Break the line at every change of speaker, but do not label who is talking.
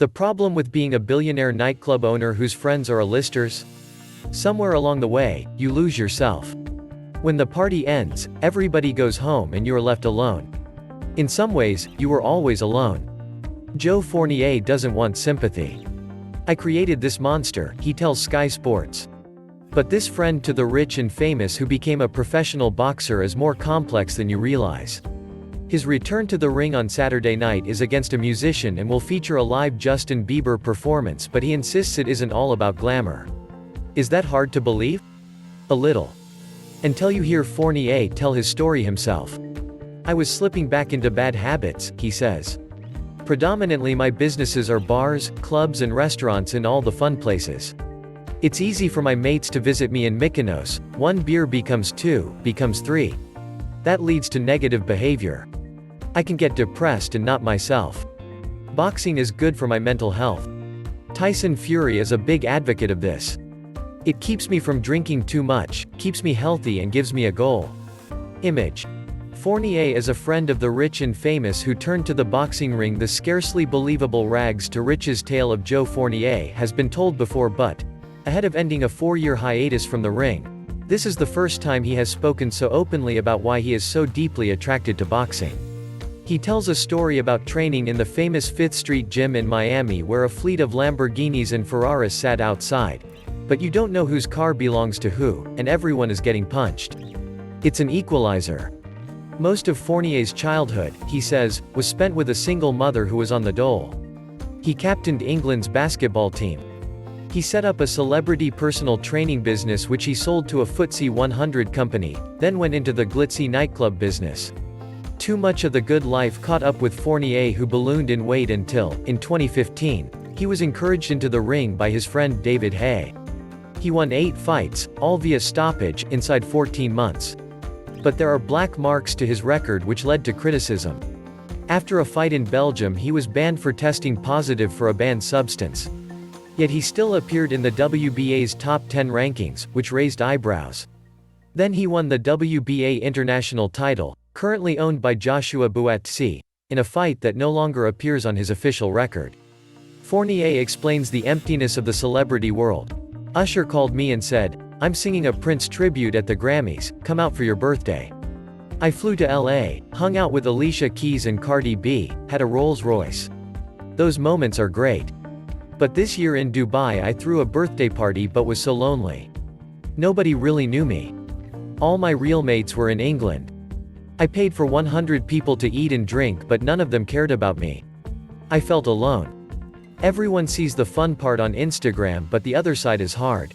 The problem with being a billionaire nightclub owner whose friends are A-listers? Somewhere along the way, you lose yourself. When the party ends, everybody goes home and you are left alone. In some ways, you are always alone. Joe Fournier doesn't want sympathy. I created this monster, he tells Sky Sports. But this friend to the rich and famous who became a professional boxer is more complex than you realize. His return to the ring on Saturday night is against a musician and will feature a live Justin Bieber performance, but he insists it isn't all about glamour. Is that hard to believe? A little. Until you hear Fournier tell his story himself. I was slipping back into bad habits, he says. Predominantly my businesses are bars, clubs and restaurants in all the fun places. It's easy for my mates to visit me in Mykonos, one beer becomes two, becomes three. That leads to negative behavior. I can get depressed and not myself. Boxing is good for my mental health. Tyson Fury is a big advocate of this. It keeps me from drinking too much, keeps me healthy and gives me a goal. Image. Fournier is a friend of the rich and famous who turned to the boxing ring. The scarcely believable rags to riches tale of Joe Fournier has been told before, but, ahead of ending a 4-year hiatus from the ring, this is the first time he has spoken so openly about why he is so deeply attracted to boxing. He tells a story about training in the famous 5th Street gym in Miami where a fleet of Lamborghinis and Ferraris sat outside. But you don't know whose car belongs to who, and everyone is getting punched. It's an equalizer. Most of Fournier's childhood, he says, was spent with a single mother who was on the dole. He captained England's basketball team. He set up a celebrity personal training business which he sold to a FTSE 100 company, then went into the glitzy nightclub business. Too much of the good life caught up with Fournier, who ballooned in weight until, in 2015, he was encouraged into the ring by his friend David Haye. He won 8 fights, all via stoppage, inside 14 months. But there are black marks to his record which led to criticism. After a fight in Belgium he was banned for testing positive for a banned substance. Yet he still appeared in the WBA's top 10 rankings, which raised eyebrows. Then he won the WBA international title, currently owned by Joshua Buatsi, in a fight that no longer appears on his official record. Fournier explains the emptiness of the celebrity world. Usher called me and said, "I'm singing a Prince tribute at the Grammys, come out for your birthday." I flew to LA, hung out with Alicia Keys and Cardi B, had a Rolls Royce. Those moments are great. But this year in Dubai I threw a birthday party but was so lonely. Nobody really knew me. All my real mates were in England. I paid for 100 people to eat and drink but none of them cared about me. I felt alone. Everyone sees the fun part on Instagram but the other side is hard.